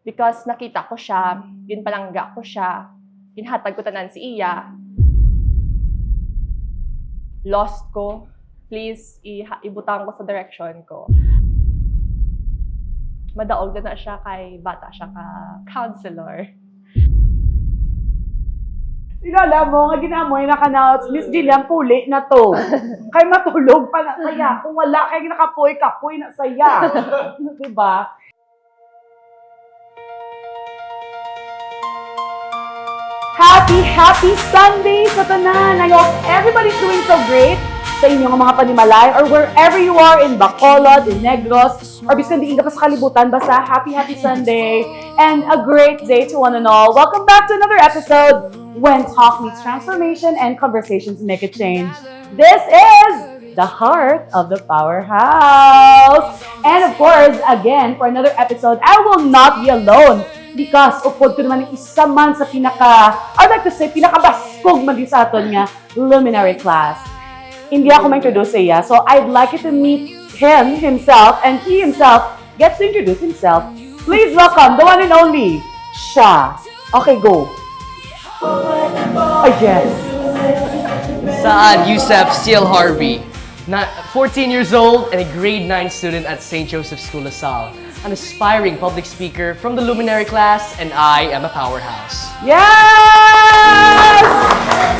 Because nakita ko siya, ginpalangga ko siya, ginhatag ko tanan si iya. Lost ko. Please, ibutang ko sa direction ko. Madaog na siya kay bata siya ka counselor. Ilala mo, nga ginamoy na ka-announce, Miss Jillian, puli na to. Kay matulog pa na saya. Kung wala kay nakapoy-kapoy na saya. Diba? Happy Sunday sa tanan! I hope everybody's doing so great sa inyong mga panimalay or wherever you are in Bacolod, in Negros, or biskan di ka sa kalibutan. Basta happy Sunday and a great day to one and all. Welcome back to another episode when talk meets transformation and conversations make a change. This is the heart of the powerhouse. And of course, again, for another episode, I will not be alone because upod ko naman isa man sa I'd like to say, pinakabaskog man din sa aton nga luminary class. Hindi ako ma-introduce siya, so I'd like you to meet himself, and he himself gets to introduce himself. Please welcome the one and only, Sha. Okay, go. Oh, yes. Saad Yusef Seal Harvey, 14 years old and a grade 9 student at St. Joseph School LaSalle, an aspiring public speaker from the luminary class, and I am a powerhouse. Yes!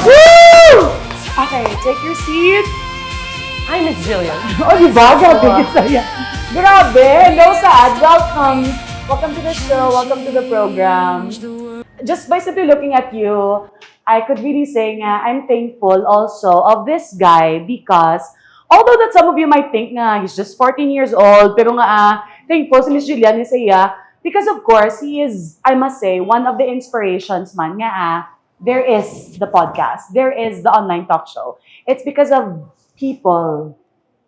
Woo! Okay, take your seat. Hi, Miss Jillian. Oh, diba? Grabe, saya. Grabe. Hello, Saad. Welcome. Welcome to the show. Welcome to the program. Just by simply looking at you, I could really say nga, I'm thankful also of this guy because although that some of you might think nga, he's just 14 years old, pero nga, thankful si Miss Jillian ni Saya because of course, he is, I must say, one of the inspirations man nga, there is the podcast. There is the online talk show. It's because of people,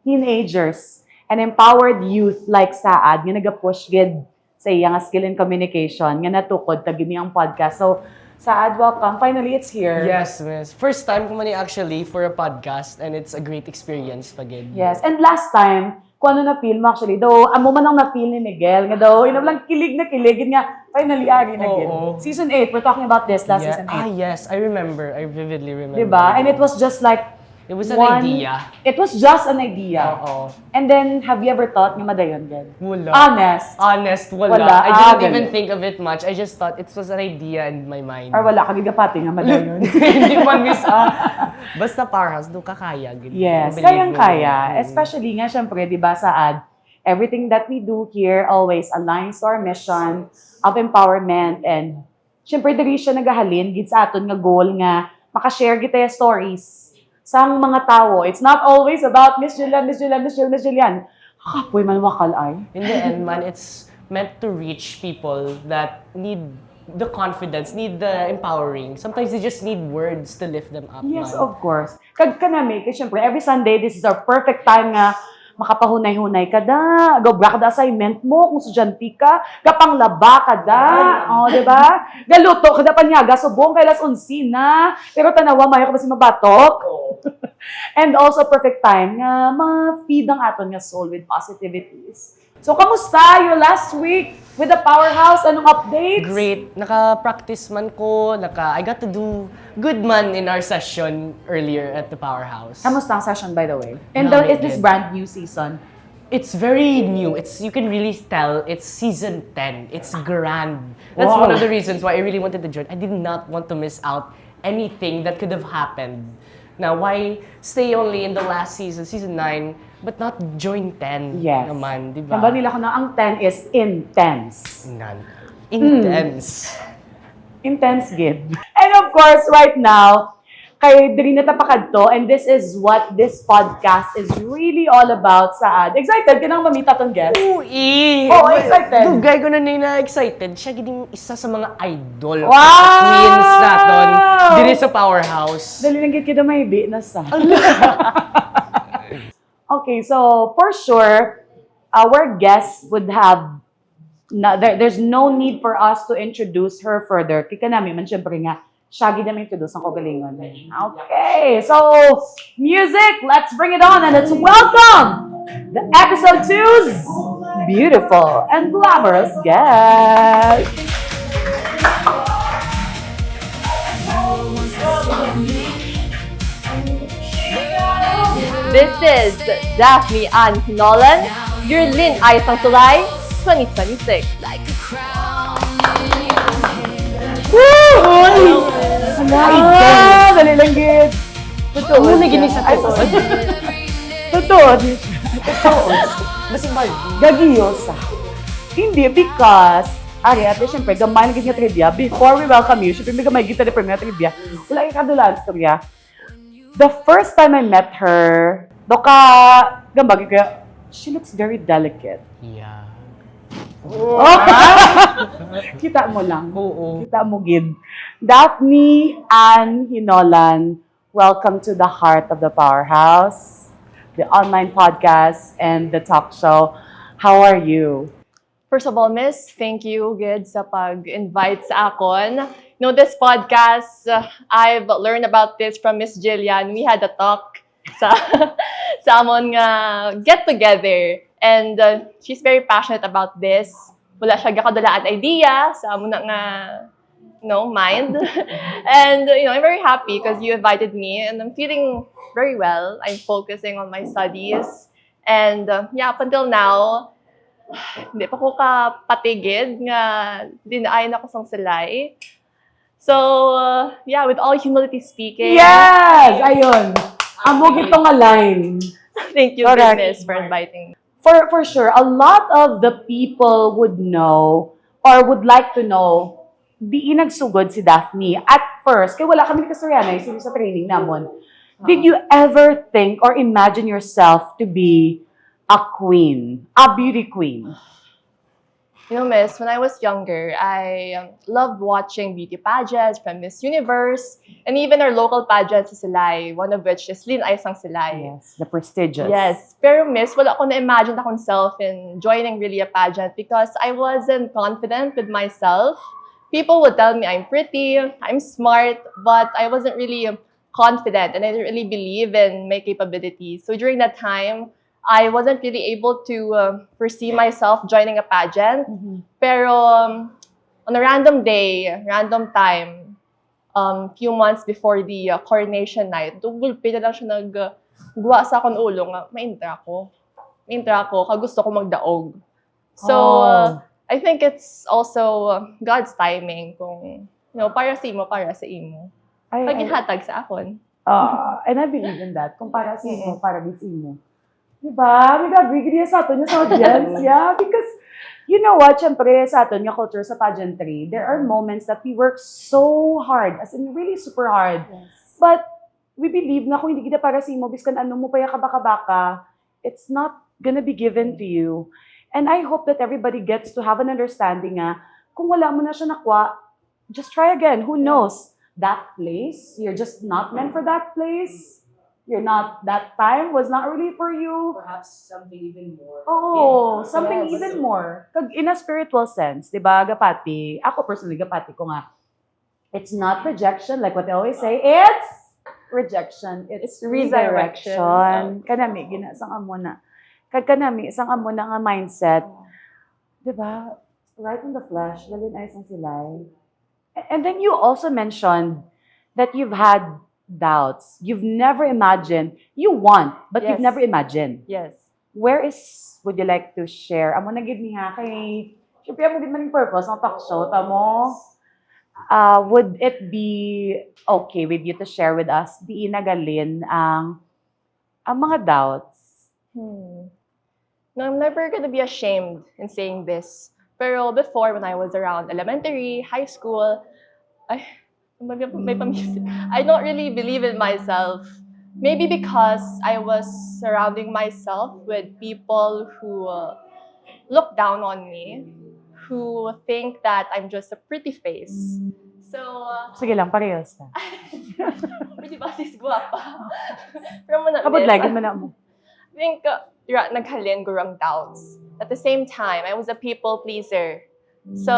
teenagers, and empowered youth like Saad nga nag-push gid sa iyang skill in communication nga natukod tag ang podcast. So, Saad, welcome. Finally, it's here. Yes, miss. First time ko man actually for a podcast and it's a great experience pagid. Yes. And last time, kung ano na-feel mo actually, though, amo man ang na-feel ni Miguel, nga daw, lang kilig na kilig, nga, finally, ari na gid. Season 8, we're talking about this last season 8. Ah, yes. I remember. I vividly remember. Diba? And it was just like, it was an idea. It was just an idea. Oo. And then, have you ever thought nga madayon gid? Wala. Honest, wala. Wala. I didn't even ganun. think of it much. I just thought it was an idea in my mind. Or wala ka gigapati nga madayon. Hindi man miss basta powerhouse, doon kakaya. Yes, Believe kayang-kaya. me. Especially nga, syempre, di ba, Saad, everything that we do here always aligns to our mission of empowerment. And syempre, diri siya nagahalin, gid sa aton nga goal nga, makashare kita yung stories sang mga tao. It's not always about Miss Jillian. Kapoy man wakal ay. In the end, man, it's meant to reach people that need the confidence, need the empowering. Sometimes they just need words to lift them up. Yes, man. of course. Kag kanami, kasi syempre, every Sunday, this is our perfect time nga makapahunay-hunay ka da, gabra ka da assignment mo, kung sudyante ka, kapanglaba ka da, o, diba? Galuto ka da panyaga, subong kay las 11 na, pero tanawa, mayo ka ba si mabatok? And also, perfect time nga ma-feed ang aton nga soul with positivities. So, kamusta your last week with the powerhouse? Anong updates? Great. Naka-practice man ko. I got to do good man in our session earlier at the powerhouse. Kamusta ang session, by the way? And is this Good. brand new season? It's very new. You can really tell it's season 10. It's grand. That's Wow. one of the reasons why I really wanted to join. I did not want to miss out anything that could have happened. Now, why stay only in the last season, season 9, but not join 10 Yes. naman, di ba? Samba nila ko na ang 10 is intense. Intense. Intense gid. And of course, right now, kay diri na tapakad to, and this is what this podcast is really all about, Saad. Excited ka nang mamita tong guest? Uy! Oh, excited. Dugay ko na excited. Siya gini isa sa mga idol. Wow! Queens naton. Diri sa powerhouse. Dali lang gid kita mahibi na sa. Okay, so for sure, our guest would have there's no need for us to introduce her further. Kika namin man syempre nga Shaggy na may introduce ang kagalingon. Okay, so music, let's bring it on and let's welcome the episode 2's beautiful and glamorous guest. This is Daphne Ann Nolan, your Lin Ay Sang Tulay 2026. Dali lang, gid. Totoo. Ano na ginig sa totoo? Totoo. Gagiyosa. Hindi, because, ari, ate, syempre, gamay na nga trivia. Before we welcome you, syempre, may gamay kita na premier trivia. Wala yung kadulaan storya. The first time I met her, doka, gambagi kaya, she looks very delicate. Yeah. Oh. Kita mo lang. Oo. Kita mo, gid. Daphne Ann Hinolan, welcome to the heart of the Powerhouse, the online podcast, and the talk show. How are you? First of all, Miss, thank you, Gid, sa pag-invite sa akon. You know, this podcast, I've learned about this from Miss Jillian. We had a talk sa amon nga get-together. And she's very passionate about this. Wala siya gakadulaan idea sa amon nga, mind. And, I'm very happy because you invited me. And I'm feeling very well. I'm focusing on my studies. And, up until now, hindi pa ko kapatigid nga dinaayan ako sang silay. So, with all humility speaking. Yes! Ayun. Amo gito nga line. Thank you, Correct. Miss, for inviting me. For sure, a lot of the people would know or would like to know di nagsugod si Daphne. At first, kaya wala kami kastoryanay sa training namon. Did you ever think or imagine yourself to be a queen, a beauty queen? Miss, when I was younger, I loved watching beauty pageants from Miss Universe and even our local pageants sa Silay, one of which is Lin Ay Sang Silay. Yes, the prestigious. Yes. Pero Miss, wala ko na-imagine akong self in joining really a pageant because I wasn't confident with myself. People would tell me I'm pretty, I'm smart, but I wasn't really confident and I didn't really believe in my capabilities. So during that time, I wasn't really able to foresee myself joining a pageant. Pero on a random day, random time, few months before the coronation night, dugulpi na lang siya nagguwa sa akong ulo nga, ma-intra ako. Kagusto ko magdaog. So, I think it's also God's timing kung, para sa imo. Paghinhatag sa akon. And I believe in that. Kung para sa imo, para din sa imo. Diba? May agree niya sa atin, sa audience. Yeah, because, you know what, syempre sa atin, yung culture sa pageantry, there are moments that we work so hard, as in really super hard. Yes. But we believe na kung hindi kita para sa imo, biskan ano mo pa yung kabaka-baka, it's not gonna be given to you. And I hope that everybody gets to have an understanding nga, kung wala mo na siya nakuha, just try again. Who knows? That place, you're just not meant for that place. You're not, that time was not really for you. Perhaps something even more. Oh, something Yes. even more. In a spiritual sense, di ba, gapati, ako personally, gapati ko nga, it's not rejection, like what I always say, it's rejection, it's redirection. redirection. Kanami, ginasang amo na. Kanami, isang amo na nga mindset. Di ba, right in the flesh, dalhin ay isang silay. And then you also mentioned that you've had doubts. You've never imagined. You want, but you've Yes. never imagined. Yes. Where would you like to share? Amo na gid niya kay, syempre amo gid man yung purpose ng talk show, tamo. Would it be okay with you to share with us di nagalin ang mga doubts? No, I'm never gonna be ashamed in saying this. Pero before, when I was around elementary, high school, I don't really believe in myself. Maybe because I was surrounding myself with people who look down on me, who think that I'm just a pretty face. So, Sige lang, parehas na. pretty ba sis guwapa? Pero mo na, Kabod miss. lagi man na mo. I think naghalin ko rang doubts. At the same time, I was a people pleaser. So,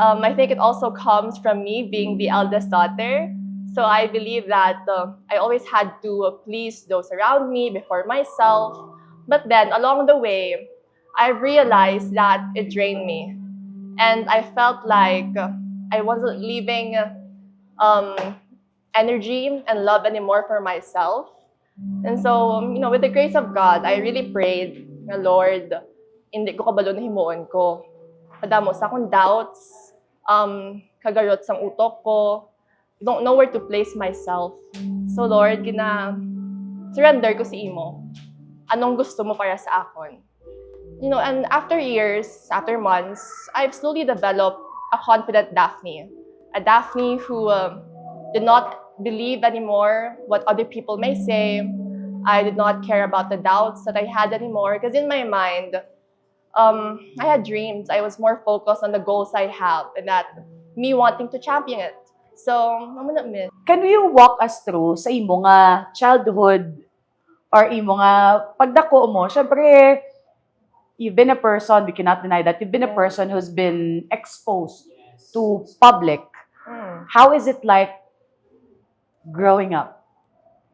I think it also comes from me being the eldest daughter. So I believe that I always had to please those around me before myself. But then, along the way, I realized that it drained me. And I felt like I wasn't leaving um, energy and love anymore for myself. And so, with the grace of God, I really prayed na, Lord, hindi ko kabalo na himuon ko. Padamo sa akong doubts, kagarot sang utok ko, don't know where to place myself. So Lord, surrender ko si imo. Anong gusto mo para sa akon? And after years, after months, I've slowly developed a confident Daphne. A Daphne who did not believe anymore what other people may say. I did not care about the doubts that I had anymore. Because in my mind, I had dreams. I was more focused on the goals I have and that me wanting to champion it. So, I'm gonna miss. Can you walk us through sa imo nga childhood or imo nga pagdako mo? Syempre, you've been a person, we cannot deny that, you've been a person who's been exposed to public. How is it like growing up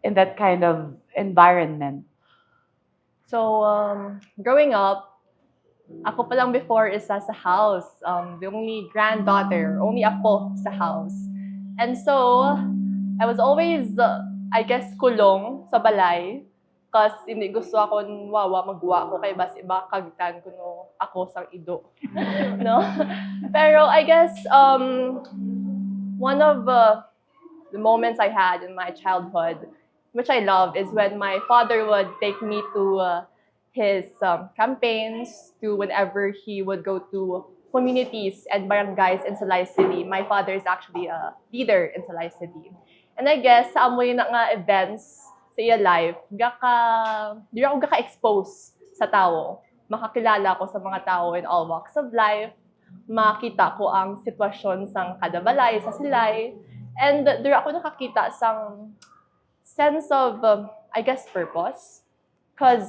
in that kind of environment? So, growing up, ako pa lang before is sa house. The only granddaughter, only apo sa house. And so, I was always, I guess, kulong sa balay. Kasi hindi gusto ako magwa ko kay bas iba kagitan ko no ako sang ido. No? Pero I guess, one of the moments I had in my childhood, which I loved, is when my father would take me to his campaigns, to whenever he would go to communities and barangays in Salay City. My father is actually a leader in Salay City. And I guess, sa amoy na nga events sa iya life, di ako gaka-expose sa tao. Makakilala ko sa mga tao in all walks of life. Makita ko ang sitwasyon sa kada balay, sa silay. And di ako nakakita sang sense of, I guess, purpose. Because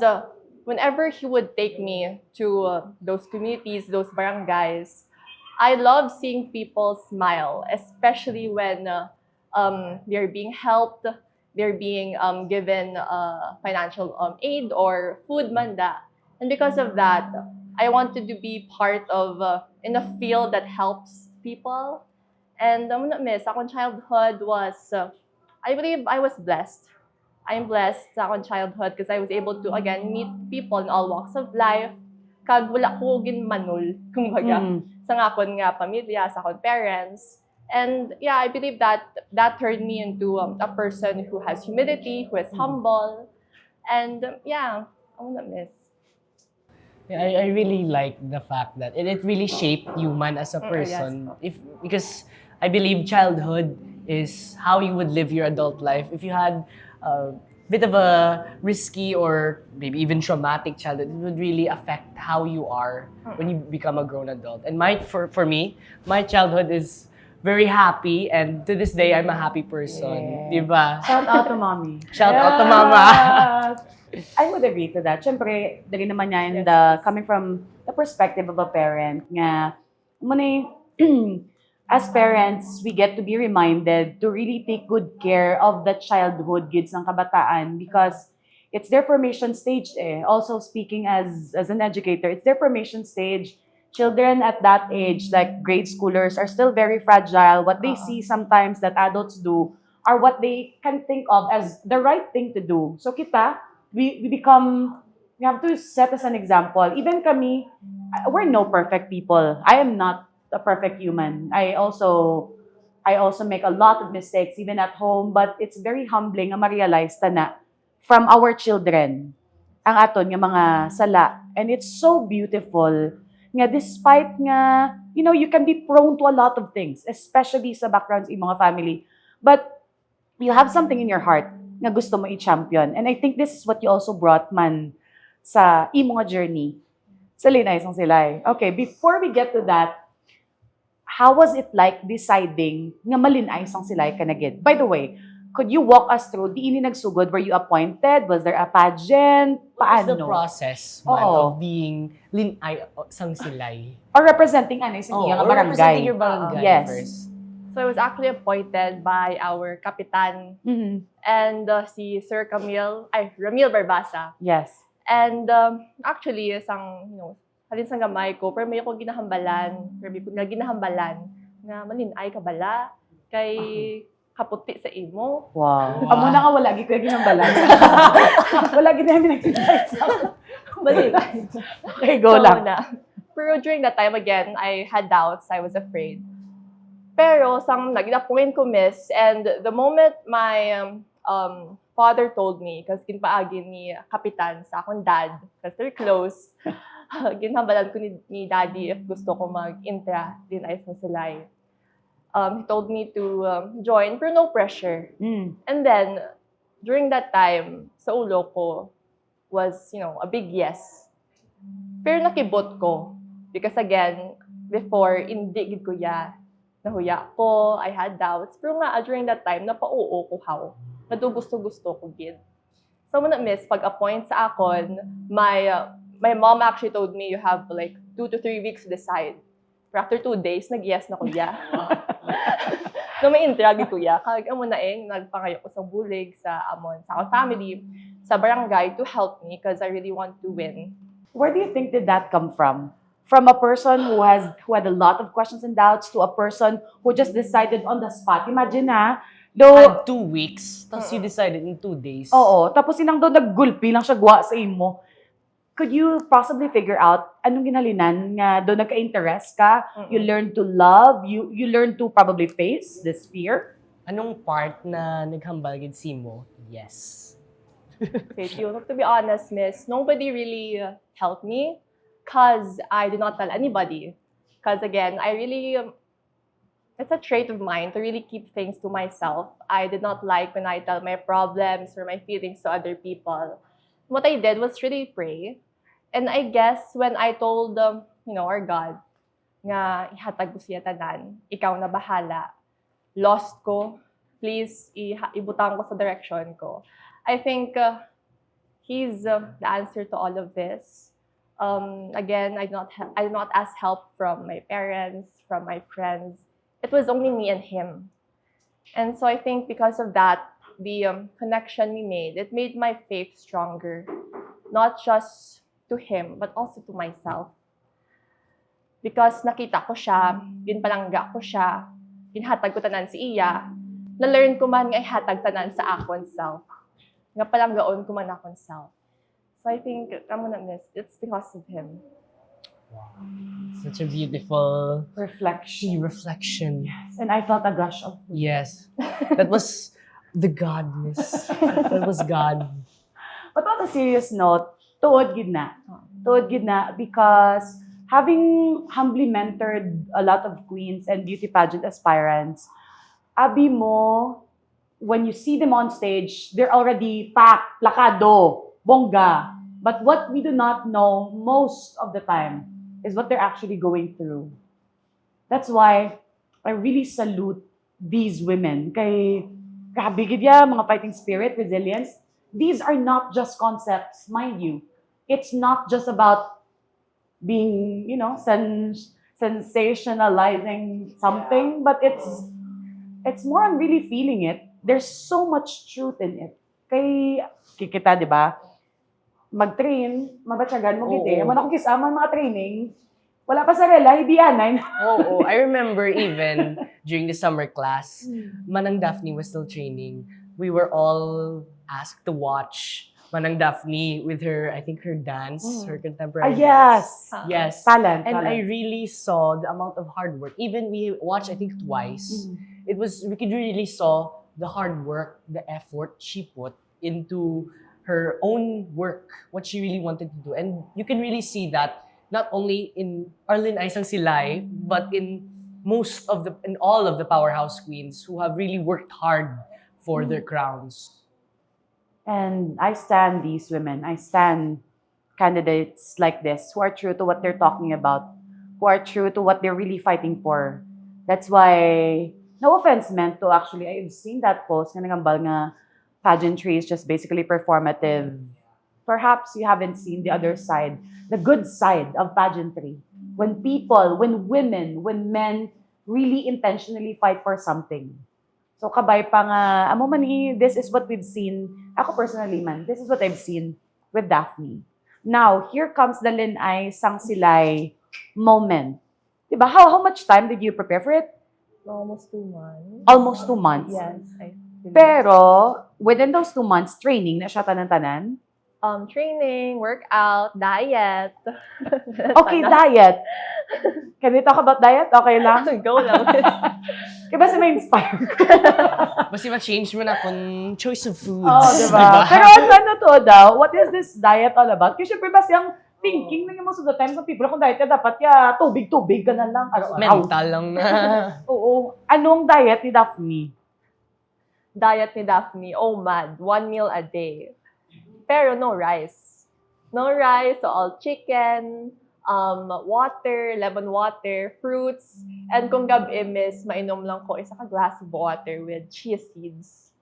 whenever he would take me to those communities, those barangays, I love seeing people smile, especially when they're being helped, they're being given financial aid or food manda. And because of that, I wanted to be part of, in a field that helps people. And I'm not miss, akong childhood was, I believe I was blessed. I'm blessed sa akong childhood because I was able to, again, meet people in all walks of life. Kag wala ko ginmanol, kumbaga, sa akon nga pamilya, sa akon parents. And yeah, I believe that turned me into a person who has humility, who is humble. And yeah, I'm not miss. Yeah, I really like the fact that it really shaped you man as a person. Because I believe childhood is how you would live your adult life. If you had a bit of a risky or maybe even traumatic childhood, it would really affect how you are when you become a grown adult. And for me, my childhood is very happy, and to this day, I'm a happy person. Yeah. Diba? Shout out to mommy. Shout out to mama. I would agree to that. Siyempre, dali naman niya in coming from the perspective of a parent nga, as parents, we get to be reminded to really take good care of the childhood kids ng kabataan because it's their formation stage eh. Also speaking as an educator, it's their formation stage. Children at that age, like grade schoolers, are still very fragile. What they see sometimes that adults do are what they can think of as the right thing to do. So we have to set as an example. Even kami, we're no perfect people. I am not a perfect human. I also make a lot of mistakes even at home, but it's very humbling na ma-realize na from our children ang aton nga mga sala. And it's so beautiful nga despite nga, you can be prone to a lot of things, especially sa backgrounds in mga family. But you have something in your heart na gusto mo i-champion. And I think this is what you also brought man sa imo nga journey sa Linay Sang Silay. Okay, before we get to that, how was it like deciding nga malinay sang silay ka na gid? By the way, could you walk us through, di ini nagsugod, were you appointed? Was there a pageant? What's Paano? the process man, of being linay sang silay? Or representing sa iyang or barangay? representing your barangay Yes. first. So I was actually appointed by our kapitan Mhm. and si Sir Ramil Barbasa. Yes. And actually, isang, halin sa gamay ko, pero may ako ginahambalan, nga malinay ka bala, kay kaputi sa imo. Wow. Amo na nga wala gi ko ginambalan. Wala gi namin nag-invite sa. Malinay. Okay, go lang. Pero during that time, again, I had doubts, I was afraid. Pero, naginapuin ko, miss, and the moment my father told me, kasi kinpaagi ni Kapitan sa akong dad, kasi they're close, ginhambalan ko ni daddy if gusto ko mag-intra din ay sa silay. He told me to join, pero no pressure. And then, during that time, sa ulo ko was, a big yes. Pero nakibot ko. Because again, before, hindi gid ko nahuya ko, I had doubts. Pero nga, during that time, napauo ko how. Gusto-gusto ko gid. So, muna miss, pag-appoint sa akon, my mom actually told me you have like 2 to 3 weeks to decide. Pero after 2 days, nag-yes na kuya. No, may intragi kuya. Kag amo na nagpangayo ko sa bulig, sa akong family, sa barangay to help me because I really want to win. Where do you think did that come from? From a person who had a lot of questions and doubts to a person who just decided on the spot. Imagine Had 2 weeks, tapos you decided in 2 days. Oo, tapos sinang doon naggulpi lang siya guwa sa imo. Could you possibly figure out anong ginhalinan nga doon nagka-interest ka? You learn to love, you learn to probably face this fear? Anong part na naghambal gid simo? Yes. Okay, to be honest, miss, nobody really helped me because I did not tell anybody. Because again, it's a trait of mine to really keep things to myself. I did not like when I tell my problems or my feelings to other people. What I did was really pray. And I guess when I told, our God, nga ihatag ko siya tanan, ikaw na bahala, lost ko, please ibutang ko sa direction ko. I think He's the answer to all of this. Again, I did not ask help from my parents, from my friends. It was only me and Him. And so I think because of that, the connection we made, it made my faith stronger. Not just to Him, but also to myself. Because nakita ko siya, ginpalangga ko siya, ginhatag ko tanan si iya, na-learn ko man nga ihatag tanan sa akon self. Nga palanggaon ko man akon self. So I think, it's because of Him. Wow. Such a beautiful reflection. Yes. And I felt a gush of food. Yes. That was the godness. That was God. But on a serious note, tuod gid na, because having humbly mentored a lot of queens and beauty pageant aspirants, abi mo, when you see them on stage, they're already packed, plakado, bongga. But what we do not know most of the time is what they're actually going through. That's why I really salute these women. Kay grabe gid ya, mga fighting spirit, resilience. These are not just concepts, mind you. It's not just about being, sensationalizing something, but it's more on really feeling it. There's so much truth in it. Kay kikita, di ba? Mag-train, mabatsagan mo gid. Amo na ko kisama mga training. Wala pa sa rela, hindi anay. Oo, I remember even during the summer class, Manang Daphne was still training. We were all asked to watch Manang Daphne with her, I think her dance, her contemporary yes. dance. Yes. Talent. And I really saw the amount of hard work. Even we watched, I think, twice. We could really saw the hard work, the effort she put into her own work, what she really wanted to do. And you can really see that not only in Arlene Aisang Silay, but in all of the powerhouse queens who have really worked hard for their crowns. And I stand these women. I stand candidates like this who are true to what they're talking about, who are true to what they're really fighting for. That's why, no offense meant to actually, I've seen that post, nga nangambal nga pageantry is just basically performative. Perhaps you haven't seen the other side, the good side of pageantry. When people, when women, when men really intentionally fight for something. So kabay pa nga, amo man this is what we've seen. Ako personally man, this is what I've seen with Daphne. Now, here comes the Linay Sang Silay moment. Diba? How much time did you prepare for it? Almost 2 months. Almost 2 months. Yes. Pero, within those 2 months, training na siya tanan-tanan. Training, workout, diet. Okay, diet. Can we talk about diet? Okay lang? Go lang. Kaya ba may inspire ko? Basta ma-change mo na kung choice of foods. Oo, diba? Pero ano to daw, what is this diet all about? Kasi syempre ba siyang thinking na most of the time sa people, kung diet ka dapat tubig-tubig ka na lang. Mental lang na. Oo. Anong diet ni Daphne? Diet ni Daphne, mad. 1 meal a day. Pero no rice. No rice, so all chicken, water, lemon water, fruits, and kung gabi miss, mainom lang ko isa ka glass of water with chia seeds.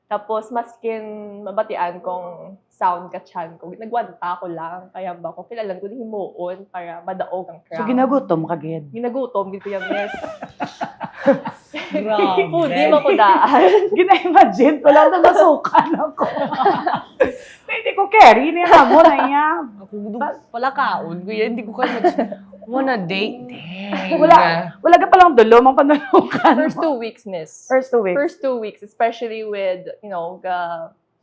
Tapos, maskin mabatian kong sound ka chan ko. Nagwanta ko lang, kaya ba ko kilalan ko himuon para madaog ang crown. So, ginagutom ka, Gid? Ginagutom, gito yung miss. Grabe. Hindi mo ko daan. Gina-imagine ko lang na masukan ako. Pwede ko carry niya mo na niya. Ako pala kaon. Kuya, hindi ko kayo wanna date. Dang. Wala ka palang dulo, mang panalukan. First 2 weeks, miss. First 2 weeks. First 2 weeks, especially with,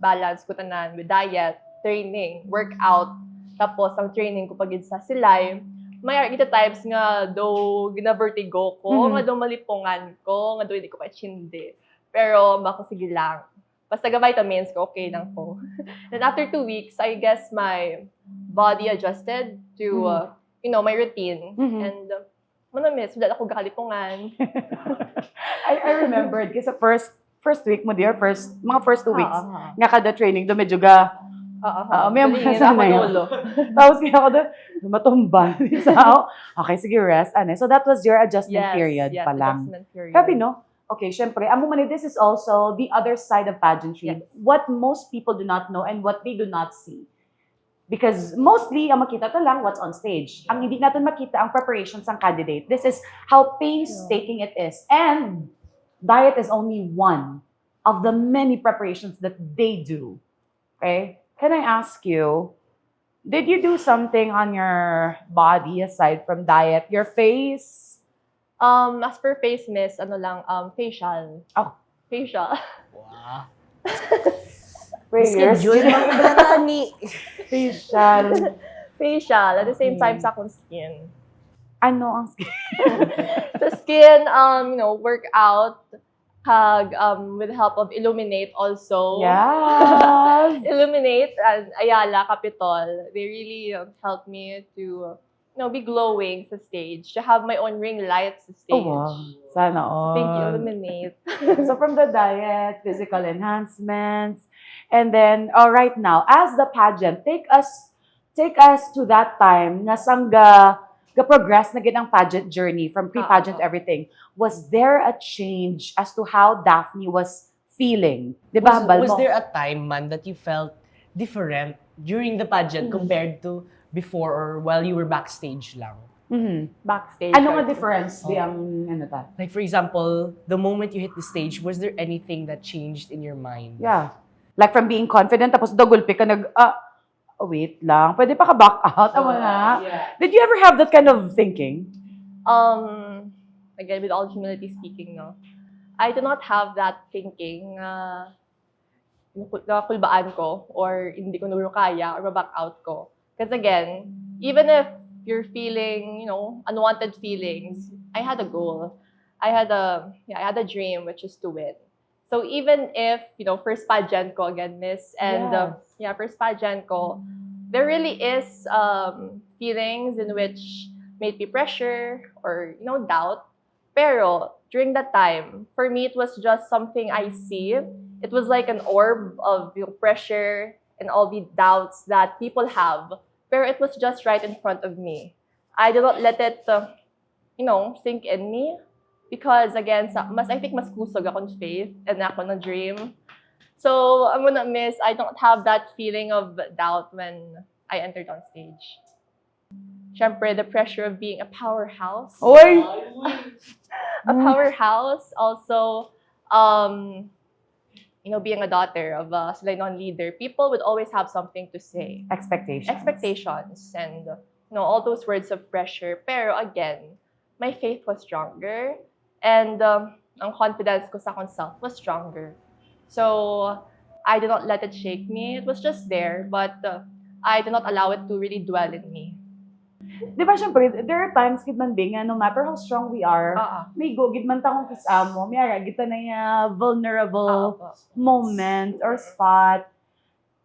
balance ko tanan with diet, training, workout, tapos ang training ko pagid sa silay. May kita types nga do gina-vertigo ko, nga do malipungan ko, nga do hindi ko pa chindi. Pero bako sige lang. Basta vitamins ko, okay lang po. Then after 2 weeks, I guess my body adjusted to, my routine. And, miss, wala ako gakalipungan. I remembered, kasi first week mo, dear, mga first 2 weeks, nga kada training, do medyo may mga sana yun. Tapos kaya ako doon, matumba. Okay, sige, rest. So that was your adjustment period pa lang. Adjustment period. Happy, no? Okay, syempre, amumani, this is also the other side of pageantry. Yes. What most people do not know and what they do not see. Because mostly, ang makita to lang, what's on stage. Ang hindi natin makita, ang preparations ng candidate. This is how painstaking it is. And diet is only one of the many preparations that they do. Okay? Can I ask you, did you do something on your body aside from diet? Your face? As per face, miss, facial. Oh. Facial. Wow. Schedule ni. Facial. Facial. At the same time, sa akong skin. Ano ang skin? Sa skin, workout, with the help of Illuminate also. Yes. Illuminate and Ayala Capitol. They really helped me to, be glowing sa stage. To have my own ring light sa stage. Oh, wow. Sana all. Thank you, Illuminate. So from the diet, physical enhancements, and then right now, as the pageant, take us to that time na sangga progress na ginang pageant journey from pre-pageant everything. Was there a change as to how Daphne was feeling? Diba, Was there a time, man, that you felt different during the pageant compared to before or while you were backstage lang? Backstage. Ano nga difference di ang ta? Like, for example, the moment you hit the stage, was there anything that changed in your mind? Yeah. Like from being confident, tapos dagulpi ka wait lang, pwede pa ka back out? Tama na. Yeah. Did you ever have that kind of thinking? Again, with all humility speaking, I do not have that thinking na kulbaan ko or hindi ko na kaya or back out ko. Because again, even if you're feeling, unwanted feelings, I had a goal. I had a dream, which is to win. So even if, first pageant ko again, miss, and first pageant ko, there really is feelings in which may be pressure or, doubt. Pero during that time, for me, it was just something I see. It was like an orb of pressure and all the doubts that people have. Pero it was just right in front of me. I did not let it, sink in me. Because again, I think mas kusog akong faith and ako ng dream. So, I'm gonna miss, I don't have that feeling of doubt when I entered on stage. Siyempre, the pressure of being a powerhouse. Oy! A powerhouse. Also, being a daughter of a Silainon leader, people would always have something to say. Expectations and all those words of pressure. Pero again, my faith was stronger and ang confidence ko sa akong self was stronger. So I did not let it shake me. It was just there, but I did not allow it to really dwell in me. Di ba, syempre, there are times gid man nga, no matter how strong we are, may go, gid man takong kisamo, may ara, gita na yung vulnerable moment or spot.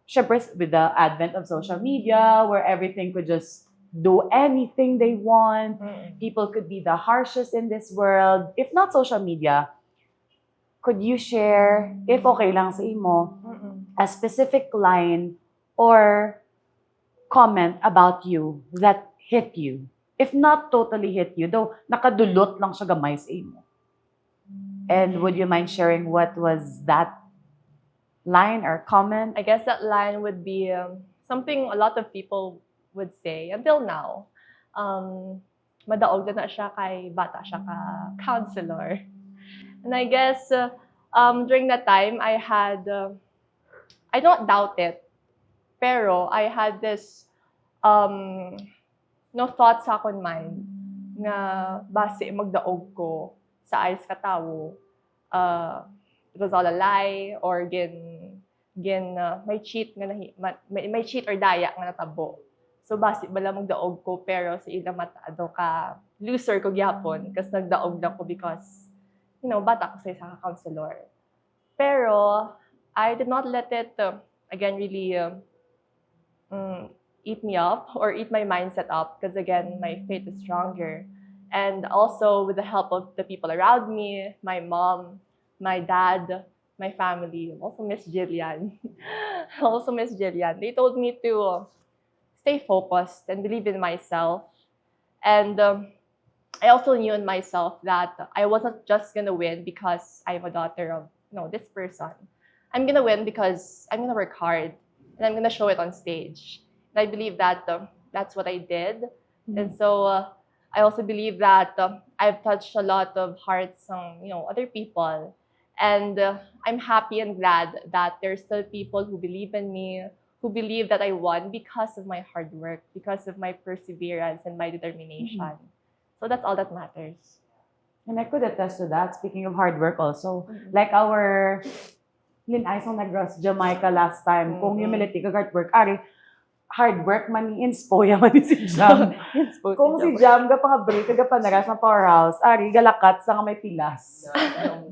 Syempre, with the advent of social media, where everything could just do anything they want, people could be the harshest in this world. If not social media, could you share, if okay lang sa imo, a specific line or comment about you that hit you? If not totally hit you, though nakadulot lang siya gamay sa imo. And would you mind sharing what was that line or comment? I guess that line would be something a lot of people would say until now. Madaog na siya kay bata siya ka counselor. And I guess during that time, I don't doubt it, pero I had this thoughts sa akong mind nga base magdaog ko sa ayos ka tawo, it was all a lie or may cheat may cheat or daya nga natabo. So base bala magdaog ko pero sa ilang mata ka loser ko gyapon kasi nagdaog na ko because bata ko sa isa ka counselor. Pero I did not let it again really eat me up or eat my mindset up because again my faith is stronger. And also with the help of the people around me, my mom, my dad, my family, also Miss Jillian. They told me to stay focused and believe in myself. And I also knew in myself that I wasn't just gonna win because I'm a daughter of this person. I'm gonna win because I'm gonna work hard and I'm gonna show it on stage. And I believe that that's what I did. And so I also believe that I've touched a lot of hearts of other people. And I'm happy and glad that there's still people who believe in me, who believe that I won because of my hard work, because of my perseverance and my determination. So that's all that matters. And I could attest to that. Speaking of hard work also, like our Lynn Aisong Negros, Jamaica last time, kung humility ka hard work man ni inspo yaman ni si Jam. Kung si Jam ga pa nga break ga pa naras ng powerhouse, galakat sa nga may pilas.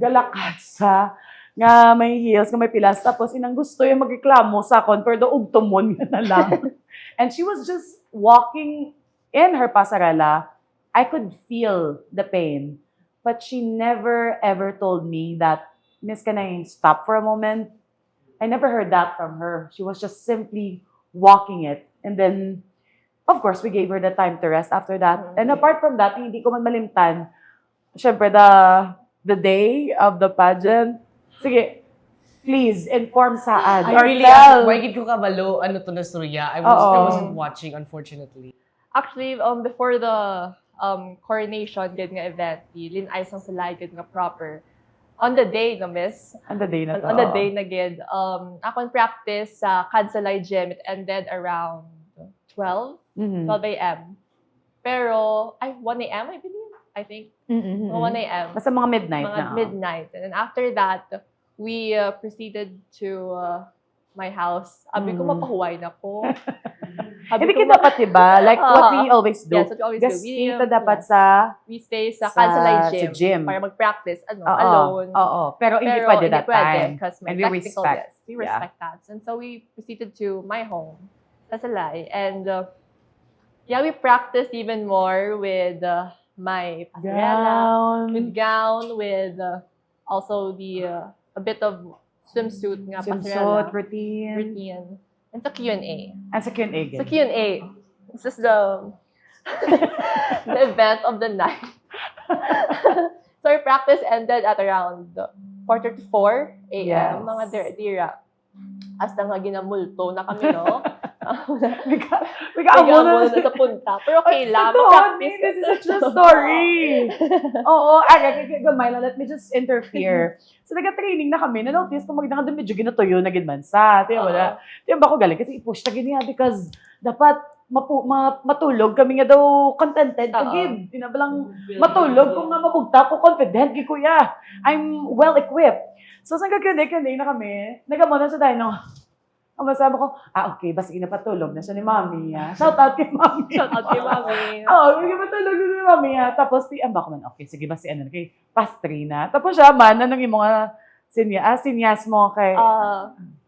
Galakat sa nga may heels, nga may pilas. Tapos inang gusto yung magreklamo sa akon, pero daog tumon nga na lang. And she was just walking in her pasarela. I could feel the pain. But she never ever told me that, Miss, can I stop for a moment? I never heard that from her. She was just simply walking it. And then, of course, we gave her the time to rest after that. And apart from that, hindi ko man malimtan, syempre, the day of the pageant, sige, please, inform saan. I really, why gid ko kabalo, to na storya? I wasn't watching, unfortunately. Actually, before the coronation gid nga event, Lynn Aisong Salay gid nga proper. On the day na miss. On the day na to. On the day na gid. Akong practice sa Kansalay Gym, it ended around 12 a.m. Pero, 1 a.m. I believe. I think. 1 a.m. Basta mga midnight na. Midnight. And then after that, we proceeded to my house. Sabi ko, mapahuway na ko. Hindi ka dapat, diba? Like what we always do. Yes, what we always do. Kita dapat sa... We stay sa Kansalay gym. Para mag-practice, alone. Pero hindi pwede that time. Because my and we respect. Yes, we respect that. And so we proceeded to my home, Kansalay. And we practiced even more with my pasarela, with gown, with also a bit of swimsuit nga pasarela. Routine. And sa Q&A. Sa Q&A. Sa Q&A. This is the event of the night. So our practice ended at around 3:45 a.m. Yes. Mga dira. Hasta nga ginamulto na kami, no? May Kaya kaamo mo na. na sa punta. Pero okay lang, Ito, mag-practice. this is a true story. Oo, gamay lang. Let me just interfere. So, nag-training na kami. Na-notice ko magdang medyo ginatuyo na ginmansa. Tiyo wala. Tiyo ba ko galing? Kasi i-push na ganyan because dapat matulog kami nga daw contented kagib. Tinabalang matulog kung nga mapugta ko confident. Kuya, I'm well-equipped. So, saan kagkande na kami? Nagamon na sa tayo, no? Ang masabi ko, okay, basta napatulog na siya ni Mami. Shout out kay Mami. Shout out kay Mami. Oo, napatulog na si Mami. Tapos, ba ko man, okay, sige ba si kay pastry na. Tapos siya, man, anong yung mga sinyas mo kay...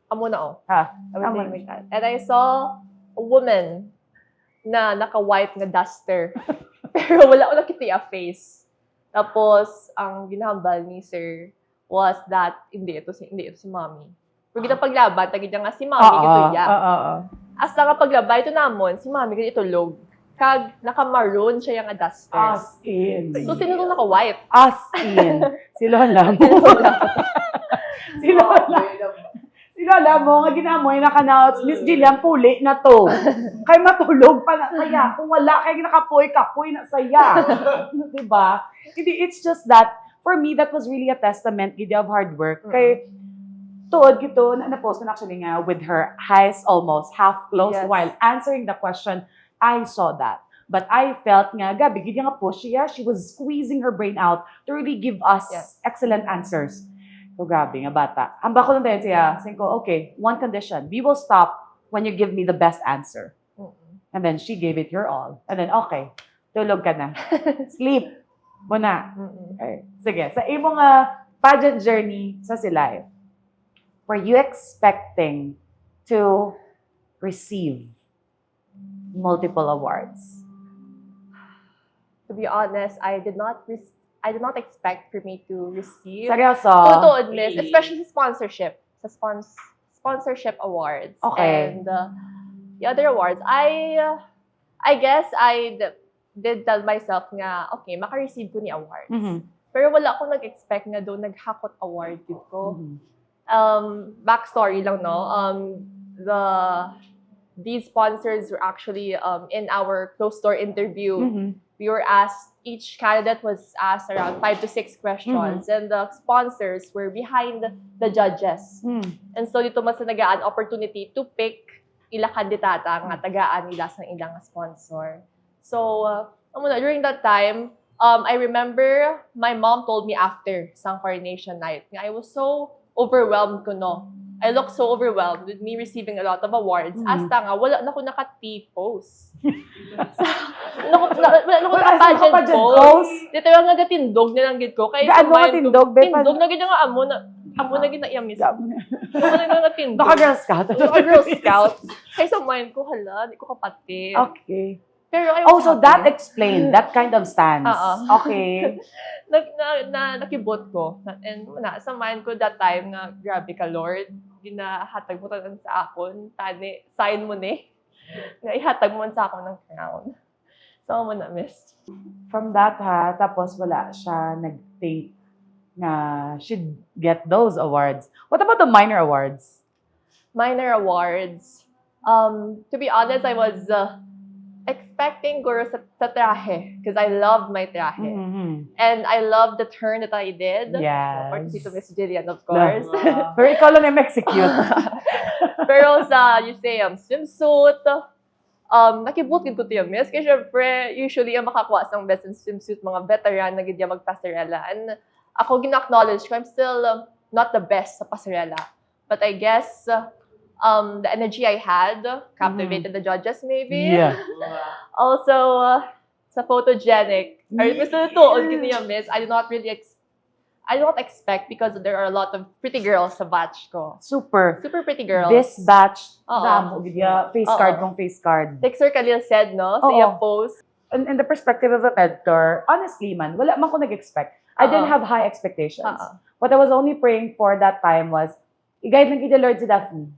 Amo na Ha? I was saying like that. And I saw a woman na naka-white na duster. Pero wala ko nakita face. Tapos, ang ginahambal ni Sir was that hindi ito si Mami. Pero kita paglaban, tagid nga si Mami gito ya. Hasta nga paglabay ito namon, si Mami gito log. Kag naka-maroon siya yung duster. As in. So sino nung naka-white? As in. Si Lola mo. Si Lola. Si Lola mo, nga ginamo yung naka-announce, Miss Jillian, puli na to. Kay matulog pa na saya. Kung wala, kay nakapoy na saya. Diba? Hindi, it's just that, for me, that was really a testament gid of hard work. Kay tuod gito na-post na actually nga with her eyes almost half closed while answering the question. I saw that. But I felt nga gabi gid nga push siya. She was squeezing her brain out to really give us excellent answers. So grabe nga bata. Hamba ko lang tayo siya. Sabi ko, okay, one condition. We will stop when you give me the best answer. And then she gave it your all. And then okay, tulog ka na. Sleep. Muna. Okay. Sige. Sa imong pageant journey sa Silay, were you expecting to receive multiple awards? To be honest, I did not expect for me to receive Seryoso? Totoo, miss, especially sponsorship. Sa sponsorship awards. Okay. And the other awards, I guess I did tell myself nga, okay, maka-receive ko ni awards. Pero wala akong nag-expect nga doon naghakot award ko. Backstory lang, no? These sponsors were actually in our closed door interview. We were asked, each candidate was asked around 5 to 6 questions, and the sponsors were behind the judges. And so dito mas nagaan opportunity to pick ila kandidata nga tagaan nila sa ilang sponsor. So during that time, I remember my mom told me after sang coronation night, nga I was so overwhelmed ko, no. I looked so overwhelmed with me receiving a lot of awards. Hasta nga, wala na ko naka-T-pose. Wala na ko naka-pageant pose. Dito yung nga gatindog na lang gid ko. Kaya Gaano ka tindog? Tindog na gid nga amo na gid na iyamis. Amo na nga tindog. Naka-Girl Scout? Naka-Girl Scout. Kaya sa mind ko, hala, di ko kapatid. Okay. Pero I was so happy. that explained that kind of stance. Okay. Nakibot ko. And sa mind ko that time nga, grabe ka, Lord. Ginahatag mo tanan sa akon. Tani, sign mo ni. Nga ihatag mo sa akon ng crown. So, mo na, miss. From that, tapos wala siya nag-think na should get those awards. What about the minor awards? Minor awards. To be honest, I was expecting guro sa trahe because I love my trahe. And I love the turn that I did. Yes. Courtesy to Miss Jillian, of course. Pero ikaw lang yung execute. Pero sa, you say, swimsuit, nakibukid ko tiyo, miss. Kasi syempre, usually, ang makakuha sa best in swimsuit, mga veteran na gidya mag-pasarela. And ako, gina-acknowledge ko, I'm still not the best sa pasarela. But I guess, the energy I had captivated the judges, maybe. Yeah. Also, sa photogenic, or gusto tuon kiniya, miss, I did not expect because there are a lot of pretty girls sa batch ko. Super Super pretty girls. This batch, Oo. face card kong face card. Like Sir Khalil said, no? Sa Oo. iyang post. In the perspective of a mentor, honestly man, wala man ko nag-expect. I didn't have high expectations. What I was only praying for that time was, i-guide lang kita Lord si Daphne.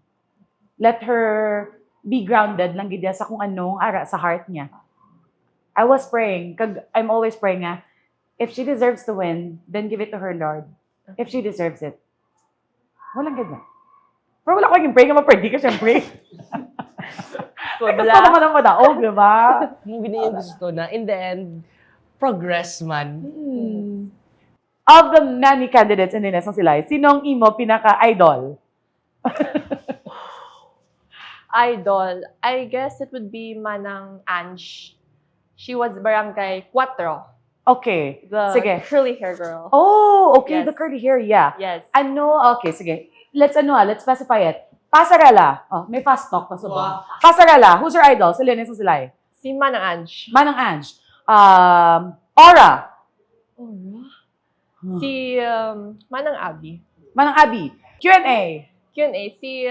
Let her be grounded lang gidya sa kung anong ara sa heart niya. I was praying, I'm always praying nga, if she deserves to win, then give it to her, Lord. If she deserves it. Walang ganyan. Pero wala ko naging pray nga ma-pray, di ka siyempre. Gusto mo ka ng madaog, di ba? Hindi niya yung gusto na, in the end, progress man. Of the many candidates in Ines ng Silay, sinong imo pinaka-idol? Idol, I guess it would be Manang Ange. She was Barangay 4. Okay, The sige. curly hair girl. Oh, okay, Yes. the curly hair, yeah. Yes. Okay, sige. Let's specify it. Pasarela. Oh, may fast talk na ba? Pasarela, who's your idol? Sa Ines ng Silay. Si Manang Ange. Manang Ange. Aura. Si Manang Abby. Manang Abby. Q&A. Q&A, si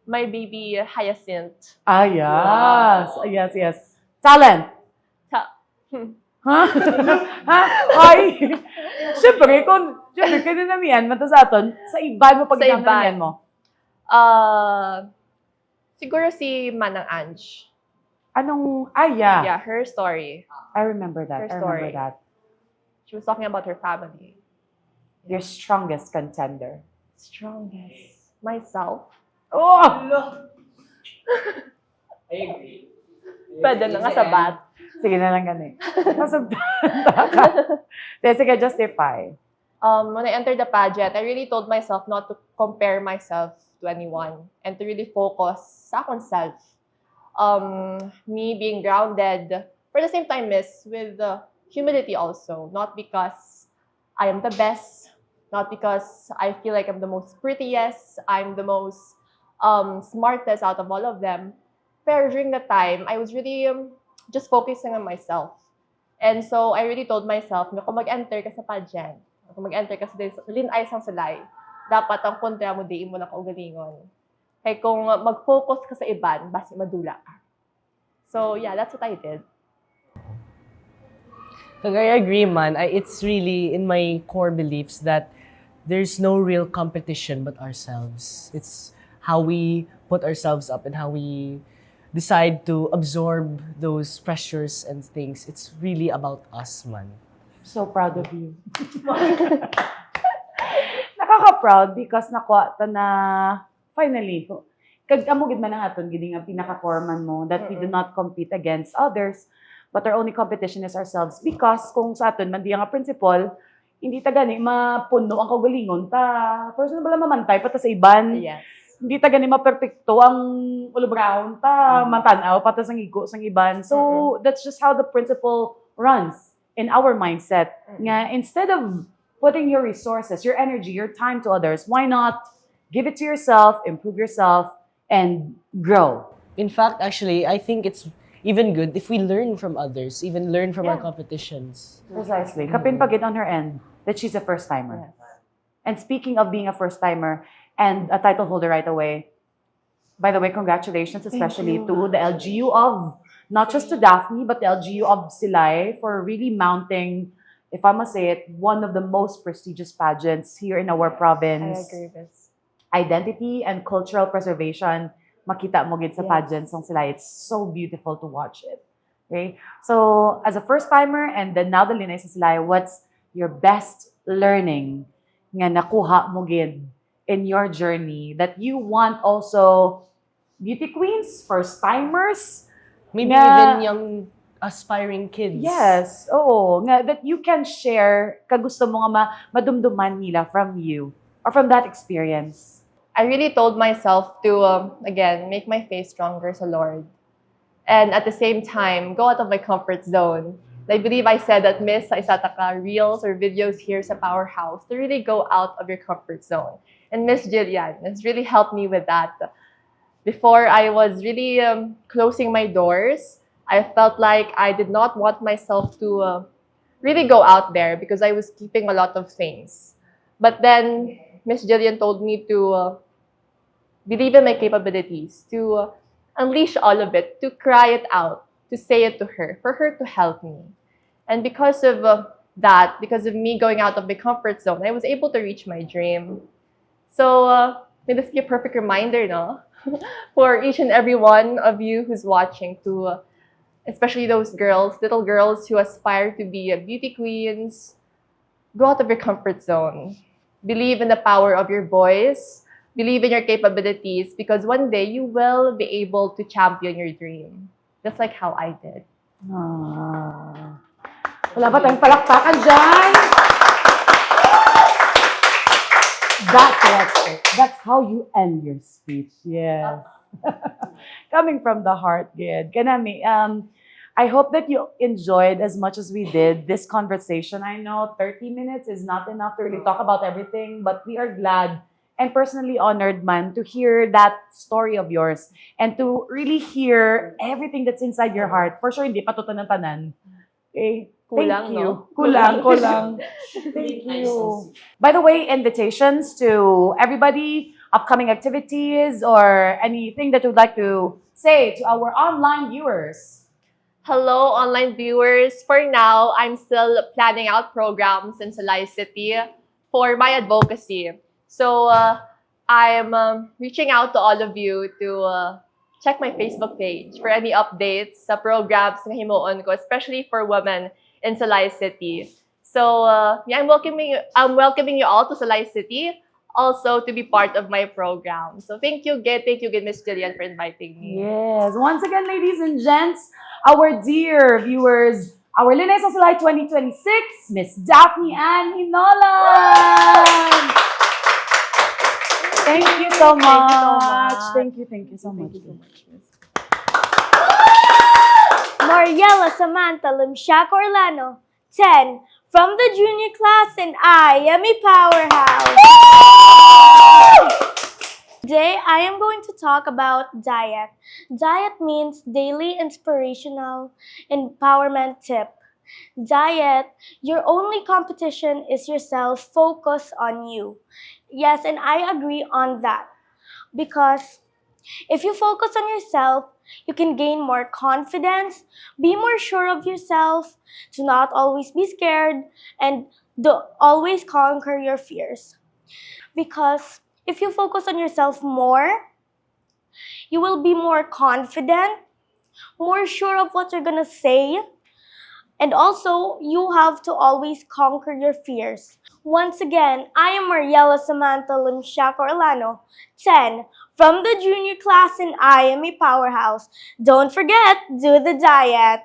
my baby Hyacinth. Ah, yes. Talent. Ta- Ha? Ha? Ay! Siyempre, kayo namiyan, mata sa aton, sa iban mo pag Sa iban. namiyan mo. Siguro si Manang Ange. Yeah. Yeah, her story. I remember that. Her I remember story. that. She was talking about her family. Your strongest contender. Strongest. Myself. Oh! Pwede na nga sa bat. Sige na lang gani. Masabdanta ka. Sige, justify. When I entered the pageant, I really told myself not to compare myself to anyone and to really focus sa akong self. Me being grounded, but at the same time, with humility also. Not because I am the best, not because I feel like I'm the most prettiest, I'm the most smartest out of all of them. Pero during that time, I was really just focusing on myself. And so I really told myself na kung mag-enter ka sa pageant, kung mag-enter ka sa Linay sang Silay, dapat ang kontra mo diin mo na kaugalingon. Kaya kung mag-focus ka sa iban, basi madula ka. So yeah, that's what I did. I agree, man. It's really in my core beliefs that there's no real competition but ourselves. It's how we put ourselves up and how we decide to absorb those pressures and things. It's really about us, man. So proud of you. Nakaka-proud because nakuha ta na finally. Kag amo gid man ang aton gid nga pinaka-core man mo that we do not compete against others. But our only competition is ourselves because kung sa aton man diya nga principle, hindi ta gani mapuno ang kaugalingon ta. Personal bala mamantay pa ta sa iban. Yes. Hindi ta gani maperpekto ang ulo brown ta mantanaw pa ta sang igo sang iban. So that's just how the principle runs in our mindset. Nga instead of putting your resources, your energy, your time to others, why not give it to yourself, improve yourself, and grow? In fact, actually, I think it's even good if we learn from others, even learn from our Yeah. competitions. Precisely. Kapin pagit on her end that she's a first-timer. Yes. And speaking of being a first-timer and a title holder right away, by the way, congratulations especially to the LGU of, not just to Daphne, but the LGU of Silay for really mounting, if I must say it, one of the most prestigious pageants here in our I province. agree with this. Identity and cultural preservation, makita mo gid sa Yes. pageants ng Silay. It's so beautiful to watch it. Okay? So, as a first-timer and then now the Linay sa Silay, what's your best learning nga nakuha mo gid in your journey that you want also beauty queens, first-timers? Maybe Nga- even young aspiring kids. Yes. Oo. Nga, that you can share kagusto mo nga madumduman nila from you or from that experience. I really told myself to, again, make my faith stronger sa Lord. And at the same time, go out of my comfort zone. I believe I said that Miss sa isa ta ka reels or videos here sa Powerhouse to really go out of your comfort zone. And Miss Jillian has really helped me with that. Before I was really closing my doors, I felt like I did not want myself to really go out there because I was keeping a lot of things. But then Miss Jillian told me to believe in my capabilities, to unleash all of it, to cry it out, to say it to her, for her to help me. And because of that, because of me going out of my comfort zone, I was able to reach my dream. So may this be a perfect reminder, no? For each and every one of you who's watching to, especially those girls, little girls who aspire to be beauty queens, go out of your comfort zone. Believe in the power of your voice. believe in your capabilities because one day you will be able to champion your dream. Just like how I did. Ah. Wala ba tayong palakpakan dyan? That's how you end your speech. Yes. Coming from the heart, good. Kanami, I hope that you enjoyed as much as we did this conversation. I know 30 minutes is not enough to really talk about everything, but we are glad and personally honored, man, to hear that story of yours and to really hear everything that's inside your heart. For sure, hindi pa to tanan-tanan. Okay? Kulang, Thank you. no? Kulang. Thank you. By the way, invitations to everybody, upcoming activities, or anything that you'd like to say to our online viewers. Hello, online viewers. For now, I'm still planning out programs in Salay City for my advocacy. So, I'm reaching out to all of you to check my Facebook page for any updates sa programs na himuon ko, especially for women in Salay City. So, yeah, I'm welcoming you all to Salay City, also to be part of my program. So, thank you, Miss Jillian, for inviting me. Yes. Once again, ladies and gents, our dear viewers, our Linay sa Salay 2026, Miss Daphne Ann Hinolan. Thank you so much. Thank you so much. Mariela Samantha Limshak Orlano, 10, from the junior class, and I am a powerhouse. Today, I am going to talk about diet. Diet means daily inspirational empowerment tip. Diet, your only competition is yourself. Focus on you. Yes, and I agree on that. Because if you focus on yourself, you can gain more confidence, be more sure of yourself, to not always be scared, and always conquer your fears. Because if you focus on yourself more, you will be more confident, more sure of what you're gonna say, and also you have to always conquer your fears. Once again, I am Mariela Samantha Limshak Orlano, 10, from the junior class, and I am a powerhouse. Don't forget, do the diet.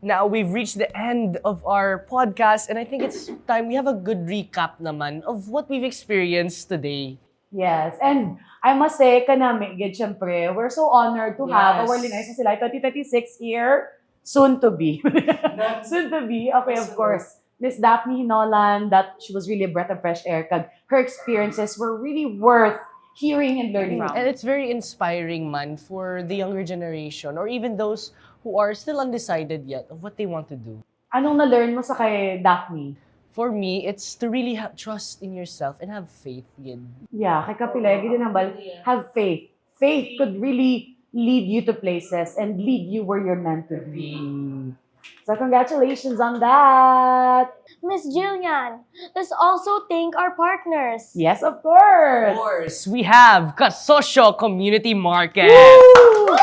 Now, we've reached the end of our podcast, and I think it's time we have a good recap naman of what we've experienced today. Yes, and I must say, kanami, gid, syempre, we're so honored to have Yes. our Linay sa Salay 2036 here, soon to be. Soon to be, okay, of course. Miss Daphne Hinolan, that she was really a breath of fresh air. Kag her experiences were really worth hearing and learning from. And it's very inspiring, man, for the younger generation or even those who are still undecided yet of what they want to do. Anong na-learn mo sa kay Daphne? For me, it's to really have trust in yourself and have faith. Yun. Yeah, kay Kapilay, gid nambal, have faith. Faith could really lead you to places and lead you where you're meant to be. So congratulations on that. Miss Jillian, let's also thank our partners. Yes, of course. Of course, we have Kasosyo Community Market. Woo!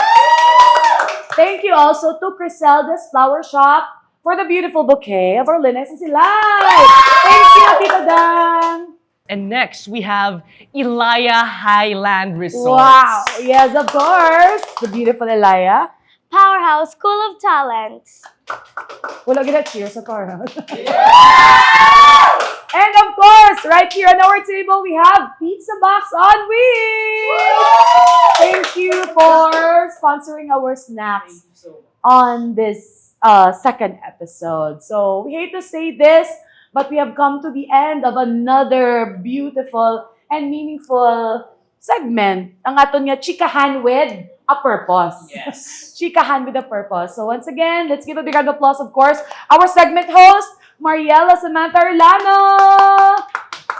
Thank you also to Criselda's Flower Shop for the beautiful bouquet of our Linay sa Salay. Thank you, Tita Dan. And next, we have Ilaya Highland Resort. Wow. Yes, of course. The beautiful Elia. Powerhouse School of Talents. Wala gina cheers sa powerhouse. And of course, right here on our table, we have Pizza Box on Wheels. Thank you for sponsoring our snacks on this second episode. So we hate to say this, but we have come to the end of another beautiful and meaningful segment. Ang aton nga chikahan with a purpose. Yes. Chikahan with a purpose. So once again, let's give a big round of applause, of course, our segment host, Mariela Samantha Orlano,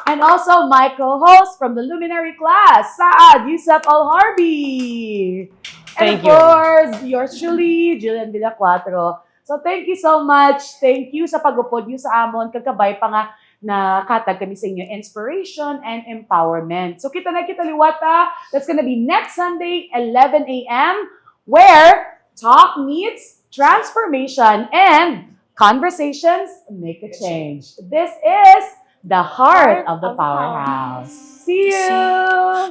and also my co-host from the Luminary class, Saad Yusuf Al-Harbi. And Thank you. of course, yours truly, Jillian Villacuatro. So thank you so much. Thank you sa pag-upod nyo sa amon. Kagkabay pa nga na katag kami sa inyo inspiration and empowerment. So kita na kita liwata. That's gonna be next Sunday, 11 a.m. where talk meets transformation and conversations make a change. This is the heart of the powerhouse. See you!